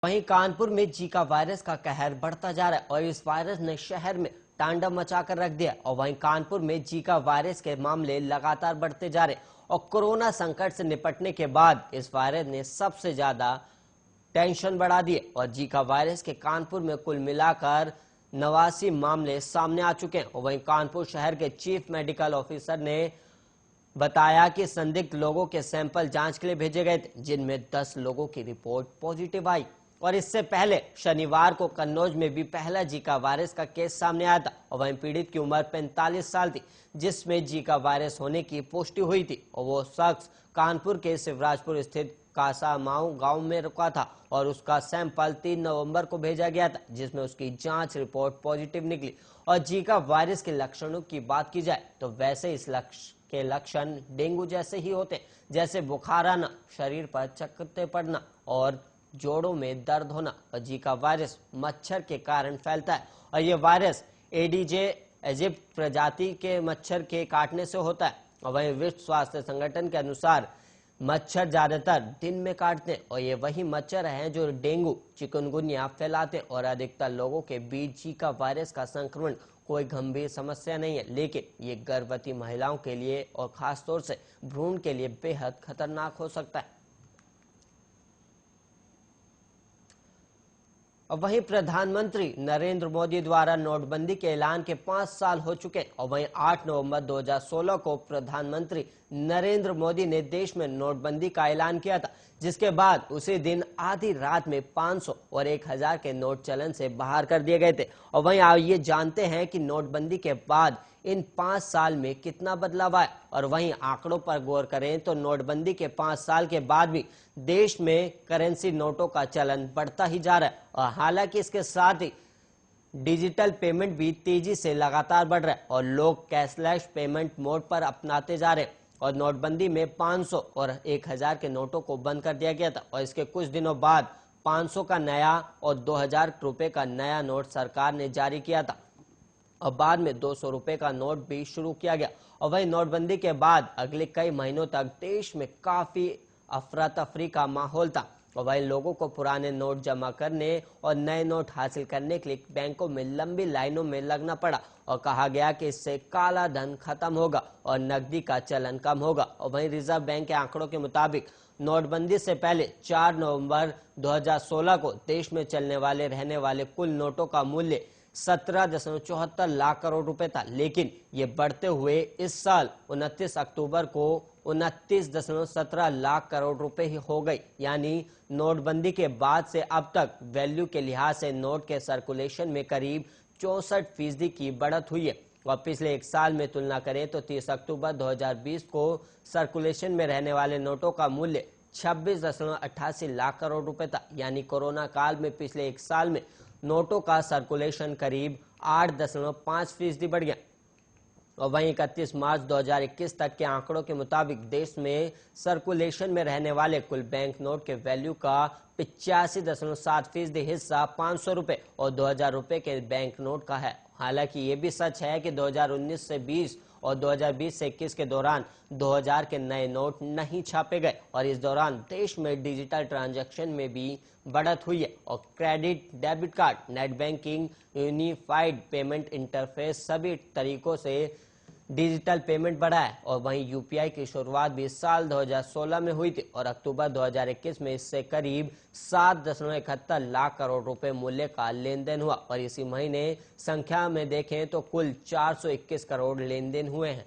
वहीं कानपुर में Zika virus का कहर बढ़ता जा रहा है और इस वायरस ने शहर में तांडव मचाकर रख दिया। और वहीं कानपुर में जीका वायरस के मामले लगातार बढ़ते जा रहे और कोरोना संकट से निपटने के बाद इस वायरस ने सबसे ज्यादा टेंशन बढ़ा दी और जीका वायरस के कानपुर में कुल मिलाकर 89 मामले सामने आ चुके हैं। और वहीं कानपुर शहर के चीफ मेडिकल ऑफिसर ने बताया कि संदिग्ध लोगों के सैंपल जांच के लिए भेजे गए थे, जिनमें 10 लोगों की रिपोर्ट पॉजिटिव आई। और इससे पहले शनिवार को कन्नौज में भी पहला जीका वायरस का केस सामने आया था और वहीं पीड़ित की उम्र 45 साल थी, जिसमें जीका वायरस होने की पुष्टि हुई थी। और वो शख्स कानपुर के शिवराजपुर स्थित कासामाऊ गांव में रुका था और उसका सैंपल 3 नवंबर को भेजा गया था, जिसमें उसकी जांच रिपोर्ट पॉजिटिव निकली। और जीका वायरस के लक्षणों की बात की जाए तो वैसे इस के लक्षण डेंगू जैसे ही होते हैं, जैसे बुखार आना, शरीर पर चकत्ते पड़ना और जोड़ों में दर्द होना। और जीका वायरस मच्छर के कारण फैलता है और ये वायरस एडीजे इजिप्ट प्रजाति के मच्छर के काटने से होता है। और वहीं विश्व स्वास्थ्य संगठन के अनुसार मच्छर ज्यादातर दिन में काटते हैं और ये वही मच्छर हैं जो डेंगू चिकनगुनिया फैलाते हैं। और अधिकतर लोगों के बीच जीका वायरस का संक्रमण कोई गंभीर समस्या नहीं है, लेकिन ये गर्भवती महिलाओं के लिए और खासतौर से भ्रूण के लिए बेहद खतरनाक हो सकता है। और वहीं प्रधानमंत्री नरेंद्र मोदी द्वारा नोटबंदी के ऐलान के 5 साल हो चुके और वहीं 8 नवंबर 2016 को प्रधानमंत्री नरेंद्र मोदी ने देश में नोटबंदी का ऐलान किया था, जिसके बाद उसी दिन आधी रात में 500 और 1000 के नोट चलन से बाहर कर दिए गए थे। और वहीं आइए जानते हैं कि नोटबंदी के बाद इन 5 साल में कितना बदलाव आया। और वहीं आंकड़ों पर गौर करें तो नोटबंदी के 5 साल के बाद भी देश में करेंसी नोटों का चलन बढ़ता ही जा रहा है और हालांकि इसके साथ ही डिजिटल पेमेंट भी तेजी से लगातार बढ़ रहा है और लोग कैशलेस पेमेंट मोड पर अपनाते जा रहे हैं। और नोटबंदी में 500 और 1000 के नोटों को बंद कर दिया गया था और इसके कुछ दिनों बाद 500 का नया और 2000 रुपए का नया नोट सरकार ने जारी किया था और बाद में 200 रुपए का नोट भी शुरू किया गया। और वही नोटबंदी के बाद अगले कई महीनों तक देश में काफी अफरा तफरी का माहौल था और वही लोगों को पुराने नोट जमा करने और नए नोट हासिल करने के लिए बैंकों में लंबी लाइनों में लगना पड़ा और कहा गया कि इससे काला धन खत्म होगा और नकदी का चलन कम होगा। और वहीं रिजर्व बैंक के आंकड़ों के मुताबिक नोटबंदी से पहले 4 नवंबर 2016 को देश में चलने वाले रहने वाले कुल नोटों का मूल्य 17.74 लाख करोड़ रुपए था, लेकिन ये बढ़ते हुए इस साल 29 अक्टूबर को 29.17 लाख करोड़ रुपए ही हो गई। यानी नोटबंदी के बाद से अब तक वैल्यू के लिहाज से नोट के सर्कुलेशन में करीब 64% की बढ़त हुई है। और पिछले एक साल में तुलना करें तो 30 अक्टूबर 2020 को सर्कुलेशन में रहने वाले नोटों का मूल्य 26.88 लाख करोड़ रुपए था। यानी कोरोना काल में पिछले एक साल में नोटों का सर्कुलेशन करीब 8.5% बढ़ गया। और वहीं 31 मार्च 2021 तक के आंकड़ों के मुताबिक देश में सर्कुलेशन में रहने वाले कुल बैंक नोट के वैल्यू का 85.7% हिस्सा 500 रुपए और 2000 रुपए के बैंक नोट का है। हालांकि ये भी सच है कि 2019 से 20 और 2020 से 21 के दौरान 2000 के नए नोट नहीं छापे गए और इस दौरान देश में डिजिटल ट्रांजैक्शन में भी बढ़त हुई है और credit, debit card, net banking, unified payment interface सभी तरीकों से डिजिटल पेमेंट बढ़ा है। और वहीं यूपीआई की शुरुआत भी साल 2016 में हुई थी और अक्टूबर 2021 में इससे करीब 7.71 लाख करोड़ रुपए मूल्य का लेन देन हुआ और इसी महीने संख्या में देखें तो कुल 421 करोड़ लेन देन हुए हैं।